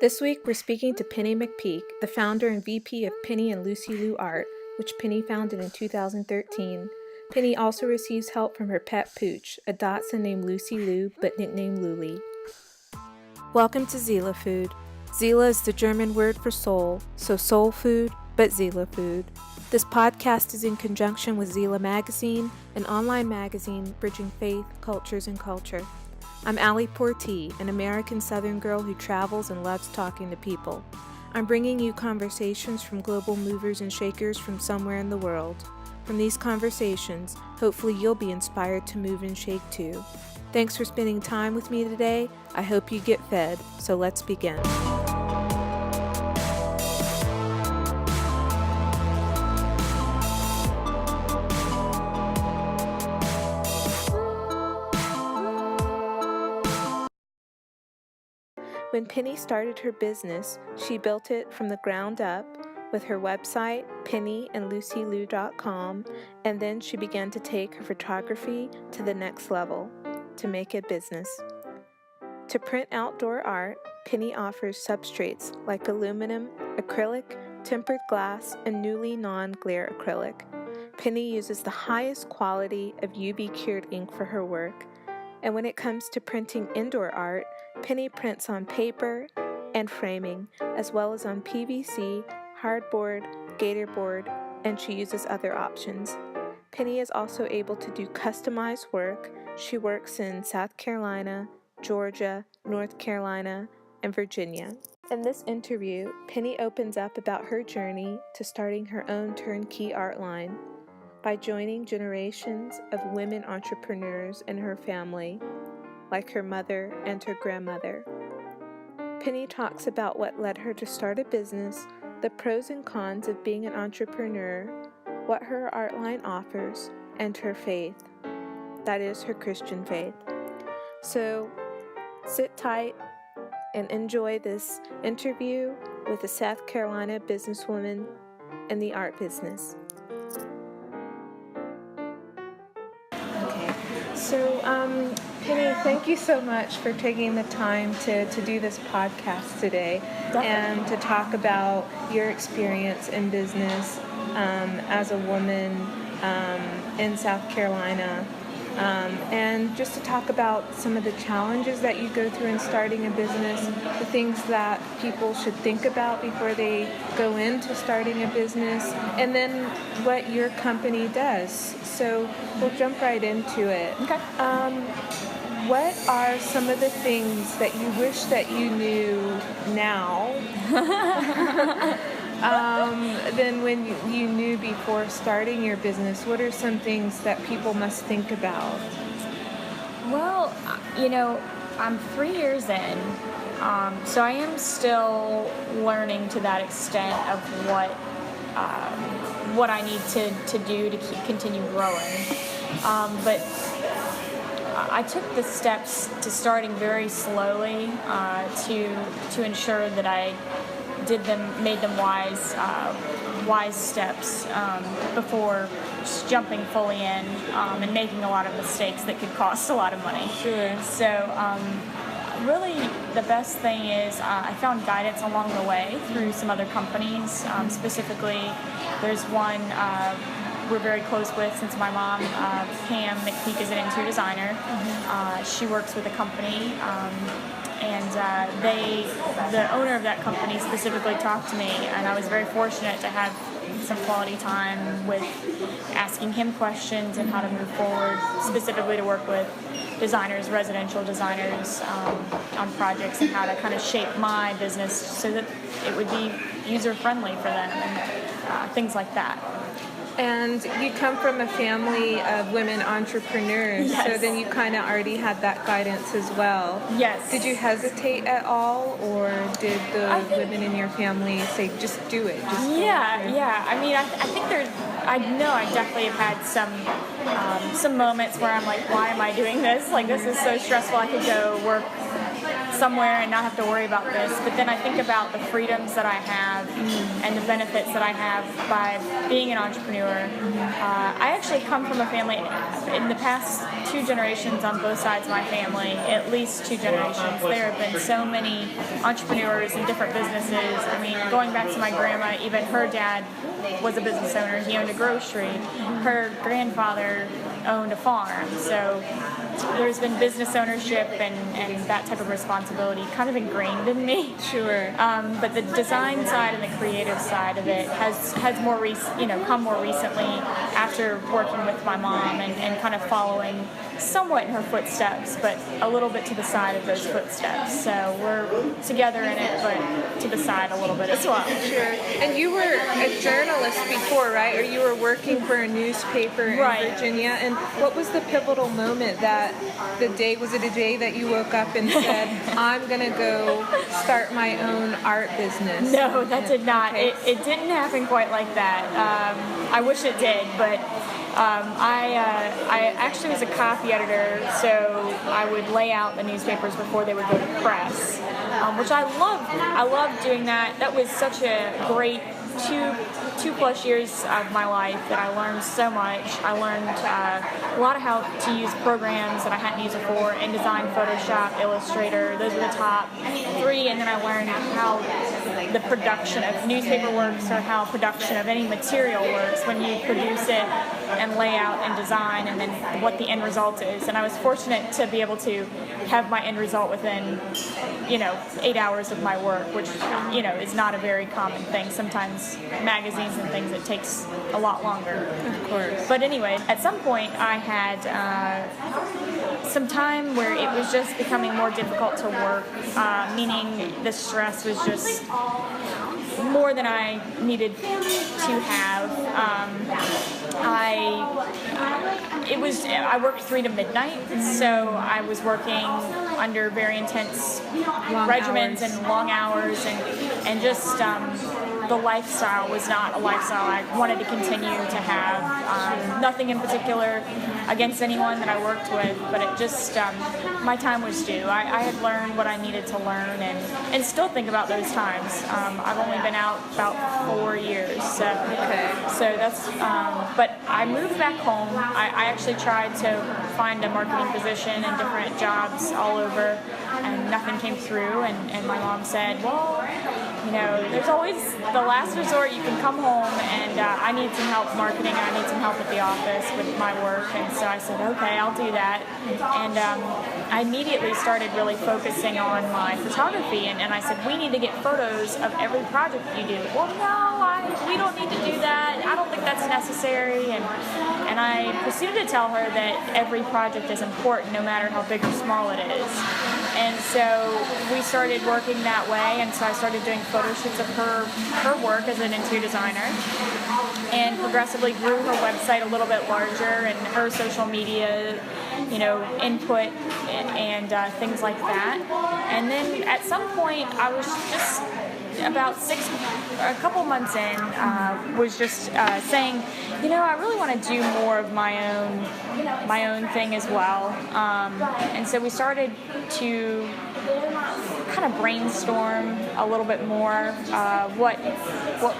This week, we're speaking to Penny McPeak, the founder and VP of Penny and Lucy Lou Art, which Penny founded in 2013. Penny also receives help from her pet pooch, a dachshund named Lucy Lou, but nicknamed Luli. Welcome to Seele Food. Seele is the German word for soul, so soul food, but Seele food. This podcast is in conjunction with Seele Magazine, an online magazine bridging faith, cultures, and culture. I'm Allie Portee, an American Southern girl who travels and loves talking to people. I'm bringing you conversations from global movers and shakers from somewhere in the world. From these conversations, hopefully you'll be inspired to move and shake too. Thanks for spending time with me today. I hope you get fed, so let's begin. When Penny started her business, she built it from the ground up with her website, pennyandlucylou.com, and then she began to take her photography to the next level, to make a business. To print outdoor art, Penny offers substrates like aluminum, acrylic, tempered glass, and newly non-glare acrylic. Penny uses the highest quality of UV-cured ink for her work. And when it comes to printing indoor art, Penny prints on paper and framing, as well as on PVC, hardboard, gatorboard, and she uses other options. Penny is also able to do customized work. She works in South Carolina, Georgia, North Carolina, and Virginia. In this interview, Penny opens up about her journey to starting her own turnkey art line by joining generations of women entrepreneurs in her family, like her mother and her grandmother. Penny talks about what led her to start a business, the pros and cons of being an entrepreneur, what her art line offers, and her faith. That is her Christian faith. So sit tight and enjoy this interview with a South Carolina businesswoman in the art business. So, Penny, thank you so much for taking the time to do this podcast today. Definitely. And to talk about your experience in business as a woman in South Carolina, and just to talk about some of the challenges that you go through in starting a business, the things that people should think about before they go into starting a business, and then what your company does. So we'll jump right into it. Okay. What are some of the things that you wish that you knew now than when you knew before starting your business? What are some things that people must think about? Well, I'm 3 years in, so I am still learning to that extent of what I need to do to continue growing. But I took the steps to starting very slowly to ensure that I made them wise steps before just jumping fully in and making a lot of mistakes that could cost a lot of money. Sure. So really the best thing is I found guidance along the way through some other companies. Specifically, there's one we're very close with since my mom, Pam McPeak, is an interior designer. Mm-hmm. She works with a company, and the owner of that company specifically talked to me, and I was very fortunate to have some quality time with asking him questions and how to move forward, specifically to work with designers, residential designers, on projects and how to kind of shape my business so that it would be user-friendly for them and things like that. And you come from a family of women entrepreneurs, Yes. So then you kind of already had that guidance as well. Yes. Did you hesitate at all, or did the women in your family say, just do it? Just Yeah. I mean, I think I definitely have had some moments where I'm like, why am I doing this? Like, this is so stressful. I could go work somewhere and not have to worry about this. But then I think about the freedoms that I have and the benefits that I have by being an entrepreneur. I actually come from a family, in the past 2 generations on both sides of my family, at least 2 generations, there have been so many entrepreneurs in different businesses. I mean, going back to my grandma, even her dad was a business owner. He owned a grocery. Her grandfather owned a farm. So there's been business ownership and that type of responsibility kind of ingrained in me. Sure. But the design side and the creative side of it has more come more recently after working with my mom and kind of following somewhat in her footsteps, but a little bit to the side of those footsteps. So we're together in it, but to the side a little bit as well. Sure. And you were a journalist before, right? Or you were working for a newspaper in Virginia. And what was the pivotal moment was it a day that you woke up and said, I'm going to go start my own art business? No, that did not. Okay. It didn't happen quite like that. I wish it did, but I actually was a copy editor, so I would lay out the newspapers before they would go to press, which I loved. I loved doing that. That was such a great two plus years of my life that I learned so much. I learned a lot of how to use programs that I hadn't used before: InDesign, Photoshop, Illustrator. Those were the top 3, and then I learned how the production of newspaper works, or how production of any material works when you produce it and lay out and design, and then what the end result is. And I was fortunate to be able to have my end result within 8 hours of my work, which is not a very common thing. Sometimes magazines and things, it takes a lot longer. Of course. But anyway, at some point I had some time where it was just becoming more difficult to work, meaning the stress was just more than I needed to have. I worked 3 to midnight, so I was working under very intense regimens and long hours, and just the lifestyle was not a lifestyle I wanted to continue to have. Nothing in particular against anyone that I worked with, but it just, my time was due. I had learned what I needed to learn, and still think about those times. I've only been out about 4 years, so that's, but I moved back home. I actually tried to find a marketing position and different jobs all over, and nothing came through, and my mom said, well, there's always the last resort. You can come home, and I need some help marketing. I need some help at the office with my work. And so I said, okay, I'll do that. And I immediately started really focusing on my photography. And I said, we need to get photos of every project you do. Well, no, we don't need to do that. I don't think that's necessary. And I proceeded to tell her that every project is important, no matter how big or small it is. And so we started working that way, and so I started doing photo shoots of her work as an interior designer, and progressively grew her website a little bit larger, and her social media, input and things like that. And then at some point, I was just about a couple months in, was just saying, I really want to do more of my own thing as well. And so we started to kind of brainstorm a little bit more what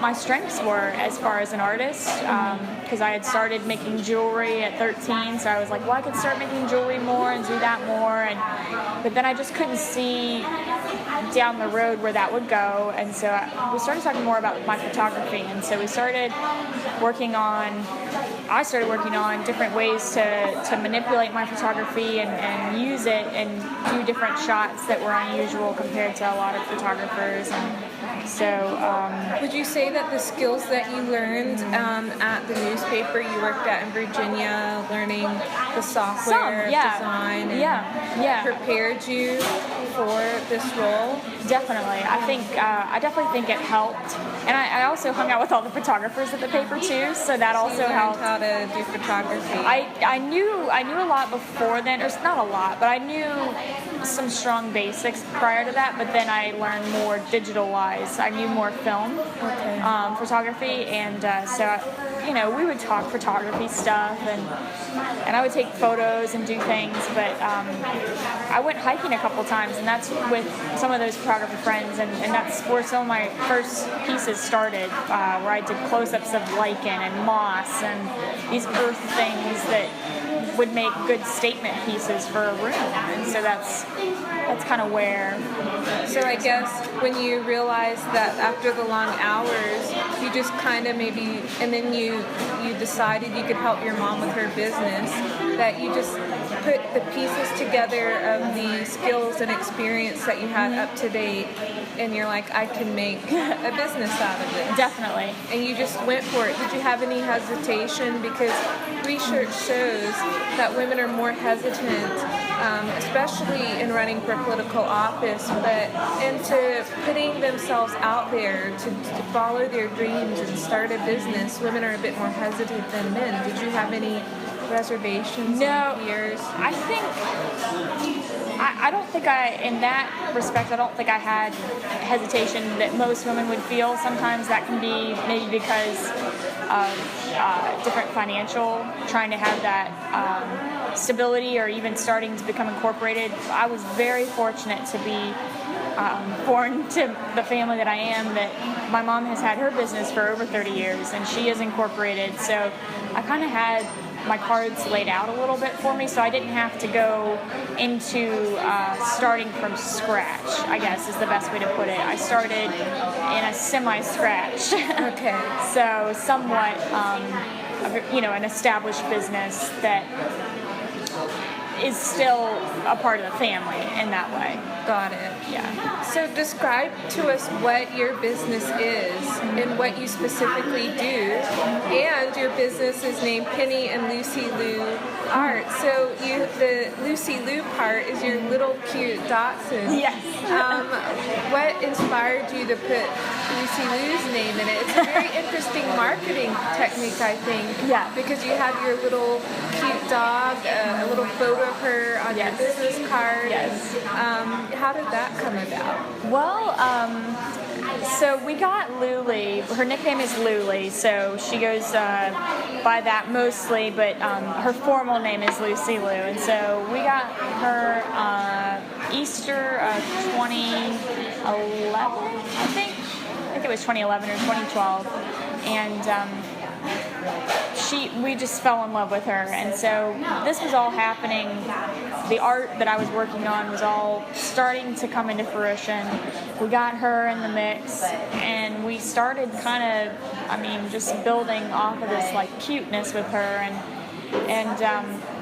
my strengths were as far as an artist, because I had started making jewelry at 13, so I was like, well, I could start making jewelry more and do that more, but then I just couldn't see down the road where that would go, and so we started talking more about my photography, and so I started working on different ways to manipulate my photography and use it and do different shots that were unusual compared to a lot of photographers. And so would you say that the skills that you learned at the newspaper you worked at in Virginia, learning the software design, and prepared you for this role? Definitely. I definitely think it helped. And I also hung out with all the photographers at the paper too, so that also helped. How to do photography. I knew a lot before then, or not a lot, but I knew some strong basics prior to that, but then I learned more digital-wise. I knew more film photography, and so we would talk photography stuff, and I would take photos and do things, but I went hiking a couple times, and that's with some of those photographer friends, and that's where some of my first pieces started, where I did close-ups of lichen and moss and these earth things that would make good statement pieces for a room, and so that's kind of where. So I guess when you realized that after the long hours, you just kind of maybe, and then you decided you could help your mom with her business, that you just put the pieces together of the skills and experience that you had up to date, and you're like, I can make a business out of it. Definitely. And you just went for it. Did you have any hesitation? Because research shows that women are more hesitant, especially in running for political office, but into putting themselves out there to follow their dreams and start a business. Women are a bit more hesitant than men. Did you have any reservations? No, fears? I don't think in that respect, I don't think I had hesitation that most women would feel. Sometimes that can be maybe because of different financial, trying to have that stability, or even starting to become incorporated. I was very fortunate to be born to the family that I am, that my mom has had her business for over 30 years, and she is incorporated. So I kind of had my cards laid out a little bit for me, so I didn't have to go into starting from scratch, I guess is the best way to put it. I started in a semi-scratch. Okay. So somewhat, an established business that is still a part of the family in that way. Got it. Yeah. So describe to us what your business is and what you specifically do. And your business is named Penny and Lucy Lou Art. So the Lucy Lou part is your little cute Dachshund. Yes. What inspired you to put Lucy Lou's name in it? It's a very interesting marketing technique, I think. Yeah. Because you have your little cute dog, a little photo of her on your business card. Yes. How did that come about? Well, so we got Luli. Her nickname is Luli, so she goes by that mostly, but her formal name is Lucy Lou. And so we got her Easter of 2011, I think it was 2011 or 2012, and we just fell in love with her, and so this was all happening. The art that I was working on was all starting to come into fruition. We got her in the mix, and we started kind of, just building off of this like cuteness with her, and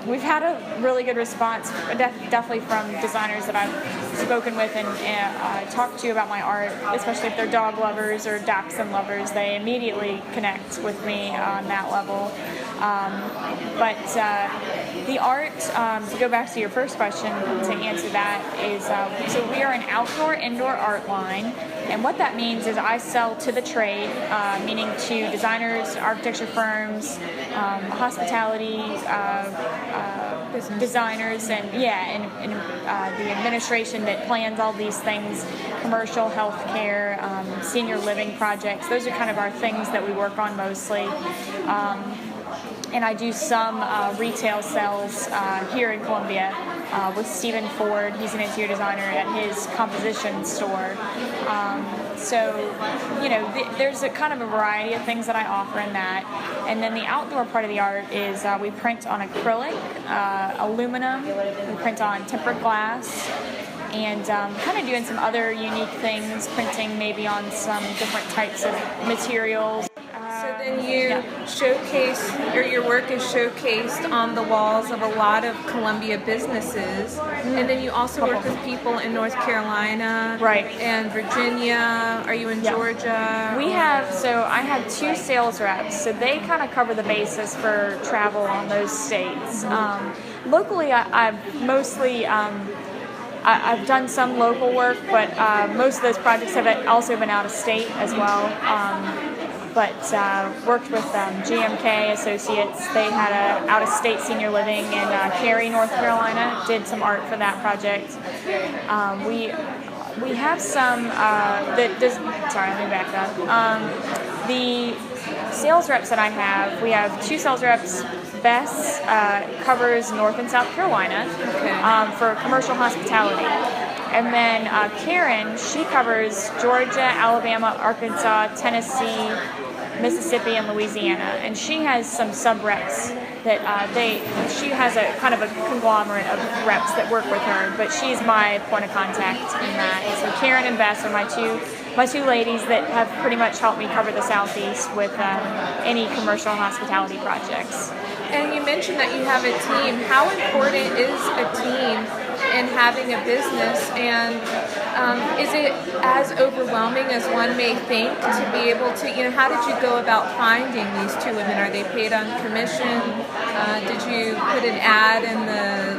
we've had a really good response, definitely from designers that I've spoken with and talked to about my art, especially if they're dog lovers or dachshund lovers. They immediately connect with me on that level. But the art, to go back to your first question, to answer that, is so we are an outdoor-indoor art line, and what that means is I sell to the trade, meaning to designers, architecture firms, hospitality, designers, and the administration that plans all these things, commercial, healthcare, senior living projects. Those are kind of our things that we work on mostly. And I do some retail sales here in Columbia with Stephen Ford. He's an interior designer at his composition store. There's a kind of a variety of things that I offer in that. And then the outdoor part of the art is we print on acrylic, aluminum, we print on tempered glass, and kind of doing some other unique things, printing maybe on some different types of materials. So then you showcase, or your work is showcased on the walls of a lot of Columbia businesses, and then you also work with people in North Carolina, right, and Virginia. Are you in Georgia? I have two sales reps, so they kind of cover the basis for travel on those states. Locally, I've mostly I've done some local work, but most of those projects have also been out of state as well. but worked with GMK Associates. They had a out-of-state senior living in Cary, North Carolina. Did some art for that project. We have some sorry, let me back up. The sales reps that I have, we have 2 sales reps. Bess covers North and South Carolina for commercial hospitality. And then Karen, she covers Georgia, Alabama, Arkansas, Tennessee, Mississippi, and Louisiana. And she has some sub-reps that she has a kind of a conglomerate of reps that work with her, but she's my point of contact in that. So Karen and Bess are my two ladies that have pretty much helped me cover the Southeast with any commercial hospitality projects. And you mentioned that you have a team. How important is a team in having a business, and is it as overwhelming as one may think to be able to, how did you go about finding these 2 women? Are they paid on commission? Did you put an ad in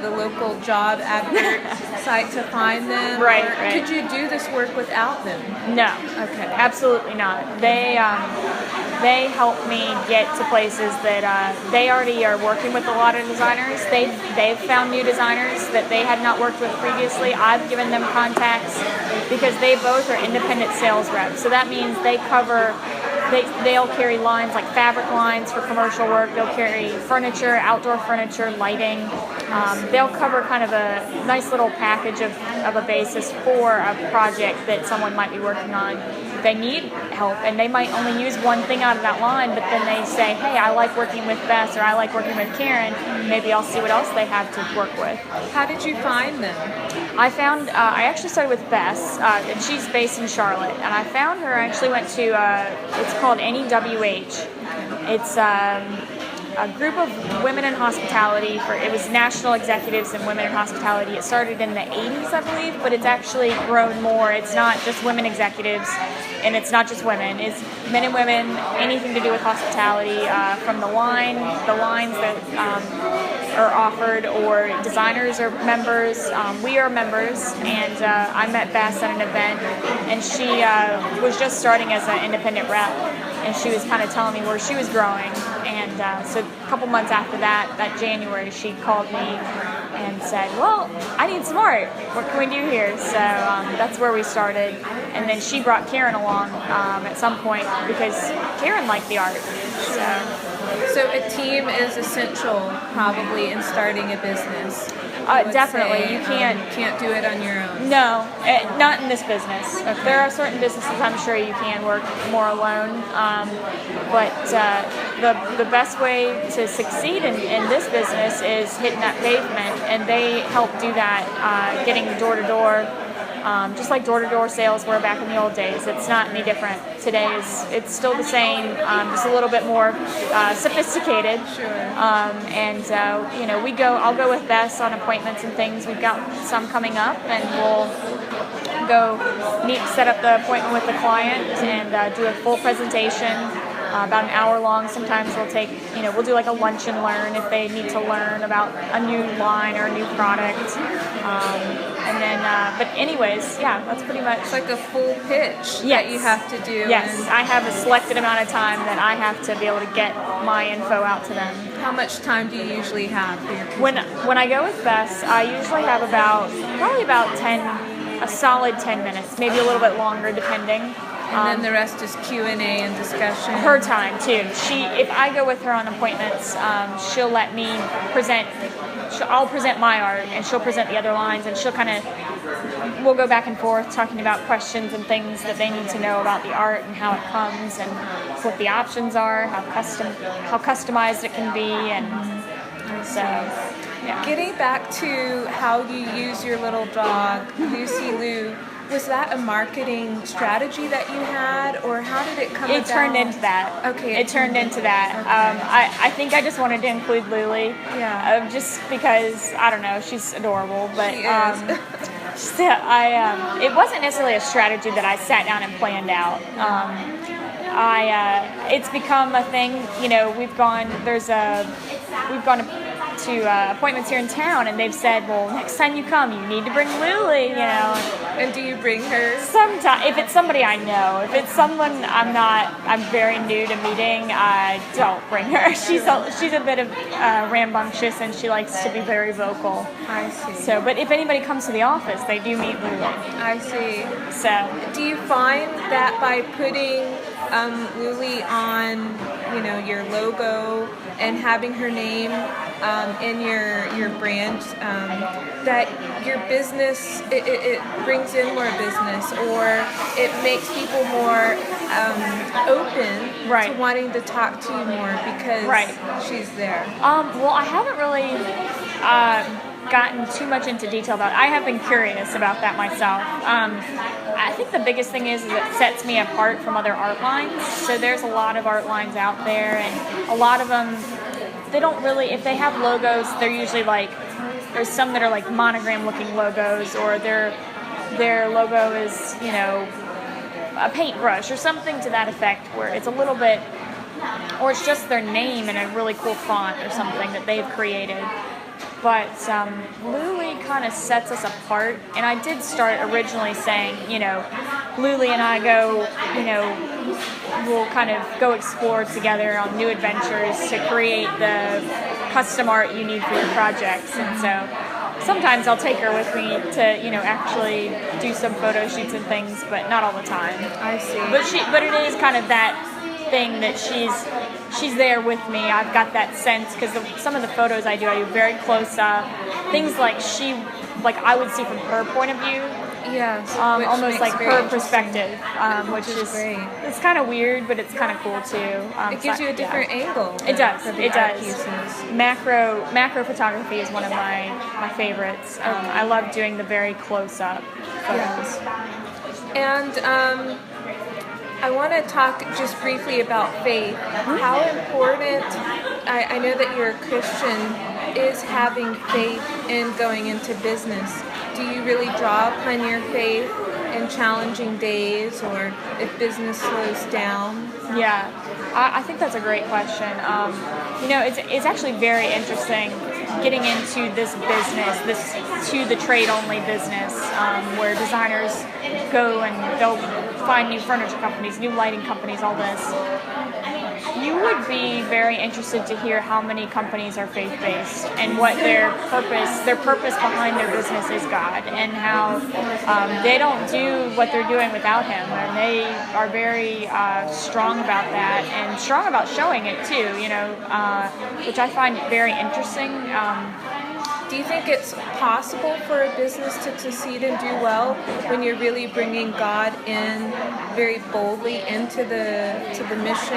the local job advert site to find them? Right. Could you do this work without them? No. Okay. Absolutely not. They help me get to places that they already are working with a lot of designers. They've found new designers that they had not worked with previously. I've given them contacts because they both are independent sales reps. So that means they'll carry lines like fabric lines for commercial work. They'll carry furniture, outdoor furniture, lighting. They'll cover kind of a nice little package of a basis for a project that someone might be working on. They need help, and they might only use one thing out of that line, but then they say, hey, I like working with Bess, or I like working with Karen. Maybe I'll see what else they have to work with. How did you find them? I actually started with Bess, and she's based in Charlotte, and I found her. I actually went to, it's called NEWH. It's a group of women in hospitality. It was national executives in women in hospitality. It started in the 80s, I believe, but it's actually grown more. It's not just women executives, and it's not just women. It's men and women, anything to do with hospitality, from the lines that are offered, or designers are members. We are members, and I met Bess at an event, and she was just starting as an independent rep, and she was kind of telling me where she was growing. And so a couple months after that January, she called me and said, well, I need some art. What can we do here? So that's where we started. And then she brought Karen along at some point because Karen liked the art. So a team is essential probably in starting a business. Definitely. You can't do it on your own. No, not in this business. Okay. There are certain businesses I'm sure you can work more alone, but the best way to succeed in this business is hitting that pavement, and they help do that, getting door to door. Just like door-to-door sales were back in the old days. It's not any different. Today it's still the same, just a little bit more sophisticated. Sure. I'll go with Bess on appointments and things. We've got some coming up, and we'll go set up the appointment with the client and do a full presentation. About an hour long. Sometimes we'll do like a lunch and learn if they need to learn about a new line or a new product. But anyways, yeah, that's pretty much. It's like a full pitch that you have to do. Yes, I have a selected amount of time that I have to be able to get my info out to them. How much time do you usually have for your When I go with Bess, I usually have probably about a solid 10 minutes, maybe a little bit longer depending. And then the rest is Q&A and discussion. Her time too. If I go with her on appointments, she'll let me present. I'll present my art, and she'll present the other lines, and we'll go back and forth talking about questions and things that they need to know about the art and how it comes and what the options are, how customized it can be, and so. Yeah. Getting back to how you use your little dog, Lucy Lou. Was that a marketing strategy that you had, or how did it come about? It turned into that. Okay. It turned into that. Okay. I think I just wanted to include Luli. Yeah. Just because, I don't know, she's adorable. But she is. It wasn't necessarily a strategy that I sat down and planned out. It's become a thing. We've gone to to appointments here in town, and they've said, well, next time you come, you need to bring Lily, you know. And do you bring her? Sometimes, if it's somebody I know. If it's someone I'm very new to meeting, I don't bring her. She's a bit of rambunctious, and she likes to be very vocal. I see. So, but if anybody comes to the office, they do meet Lily. I see. So, do you find that by putting Lily on, your logo and having her name in your brand, that your business, it brings in more business, or it makes people more open to wanting to talk to you more because she's there? Well, I haven't really gotten too much into detail about it. I have been curious about that myself. I think the biggest thing is it sets me apart from other art lines. So there's a lot of art lines out there, and a lot of them, they don't really, if they have logos, they're usually like, there's some that are like monogram looking logos, or their logo is, a paintbrush or something to that effect, where it's a little bit, or it's just their name in a really cool font or something that they've created. But Luli kind of sets us apart, and I did start originally saying, Luli and I go, we'll kind of go explore together on new adventures to create the custom art you need for your projects. And so sometimes I'll take her with me to, actually do some photo shoots and things, but not all the time. I see. But it is kind of that thing that she's there with me. I've got that sense, because some of the photos I do very close up. Things like I would see from her point of view. Yes. Almost like her perspective, which is great. It's kind of weird, but it's kind of cool too. It gives you a different angle. It does. It does. Macro photography is one of my favorites. I love doing the very close up photos. Yes. And I want to talk just briefly about faith. How important, I know that you're a Christian, is having faith in going into business. Do you really draw upon your faith in challenging days, or if business slows down? Yeah, I think that's a great question. It's actually very interesting getting into this business, to the trade-only business, where designers go and they'll find new furniture companies, new lighting companies, all this. You would be very interested to hear how many companies are faith-based, and what their purpose behind their business is God, and how they don't do what they're doing without Him, and they are very strong about that, and strong about showing it too, which I find very interesting. Do you think it's possible for a business to succeed and do well when you're really bringing God in very boldly into the mission?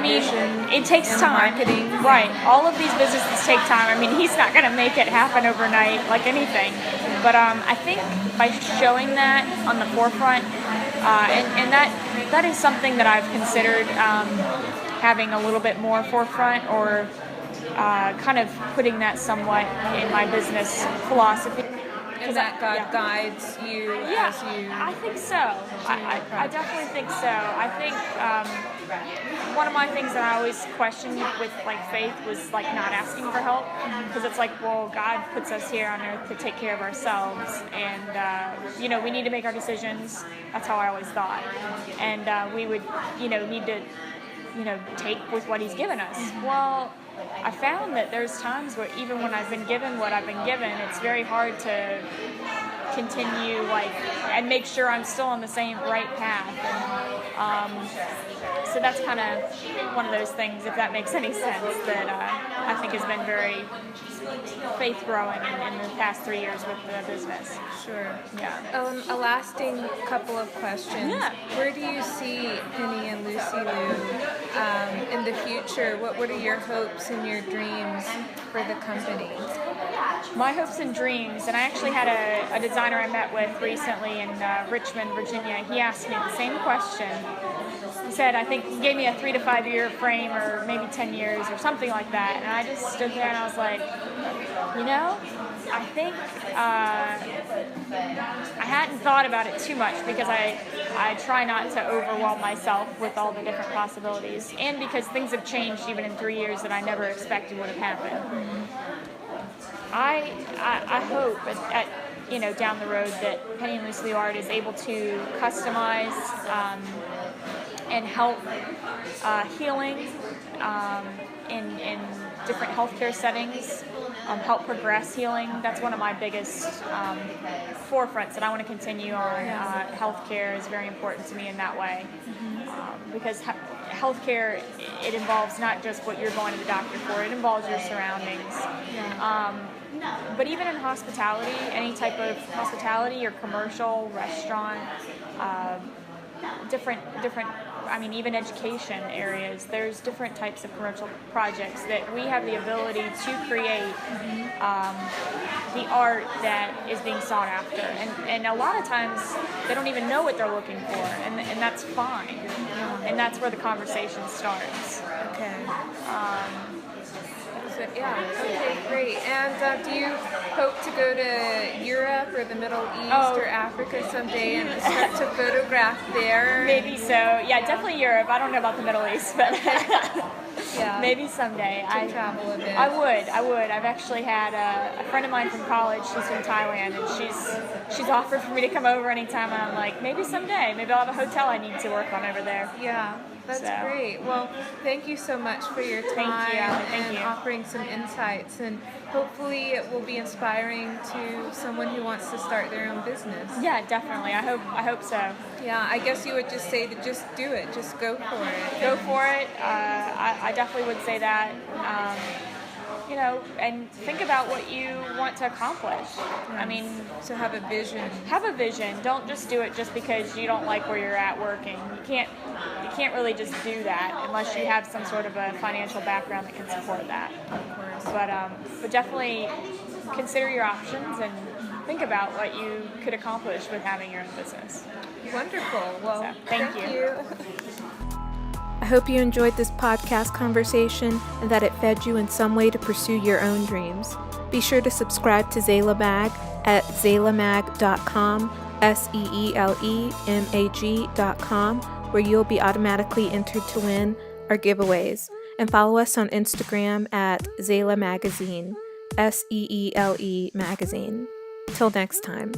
Vision, it takes time. Marketing, right? All of these businesses take time. He's not going to make it happen overnight, like anything. But I think by showing that on the forefront, and that is something that I've considered having a little bit more forefront, or kind of putting that somewhat in my business philosophy. And that God guides you as you... I think so. I definitely think so. I think one of my things that I always questioned with faith was not asking for help, because it's well, God puts us here on earth to take care of ourselves, and we need to make our decisions. That's how I always thought, and we would need to take with what He's given us. Well, I found that there's times where even when I've been given what I've been given, it's very hard to continue and make sure I'm still on the same right path. And, so that's kind of one of those things, if that makes any sense, that I think has been very faith growing in the past 3 years with the business. Sure. Yeah. A lasting couple of questions. Yeah. Where do you see Penny and Lucy Lou in the future? What are your hopes and your dreams for the company? My hopes and dreams, and I actually had a designer I met with recently in Richmond, Virginia. He asked me the same question. He said, he gave me a 3 to 5 year frame, or maybe 10 years or something like that. And I just stood there and I was like, I think I hadn't thought about it too much, because I try not to overwhelm myself with all the different possibilities, and because things have changed even in 3 years that I never expected would have happened. I hope down the road that Penny and Loose Leaf Art is able to customize and help healing in different healthcare settings, help progress healing. That's one of my biggest forefronts that I want to continue on. Healthcare is very important to me in that way, because healthcare, it involves not just what you're going to the doctor for, it involves your surroundings. But even in hospitality, any type of hospitality or commercial, restaurant, different even education areas, there's different types of commercial projects that we have the ability to create the art that is being sought after, and a lot of times they don't even know what they're looking for, and that's fine, and that's where the conversation starts. Okay. Okay, great. And do you hope to go to Europe or the Middle East or Africa someday and start to photograph there? Maybe so. Yeah, definitely Europe. I don't know about the Middle East, but maybe someday. To travel a bit. I would. I've actually had a friend of mine from college. She's from Thailand, and she's offered for me to come over anytime. And I'm like, maybe someday. Maybe I'll have a hotel I need to work on over there. Yeah. That's great. Well, thank you so much for your time and offering some insights, and hopefully it will be inspiring to someone who wants to start their own business. Yeah, definitely. I hope so. Yeah, I guess you would just say to just do it, just go for it. Go for it. I definitely would say that. And think about what you want to accomplish. I mean, so have a vision. Have a vision. Don't just do it just because you don't like where you're at working. You can't really just do that unless you have some sort of a financial background that can support that. Of course. But definitely consider your options and think about what you could accomplish with having your own business. Wonderful. Well, so, thank you. I hope you enjoyed this podcast conversation and that it fed you in some way to pursue your own dreams. Be sure to subscribe to Zayla Mag at zaylamag.com, SEELEMAG.com, where you'll be automatically entered to win our giveaways. And follow us on Instagram at Zayla Magazine, SEELE Magazine. Till next time.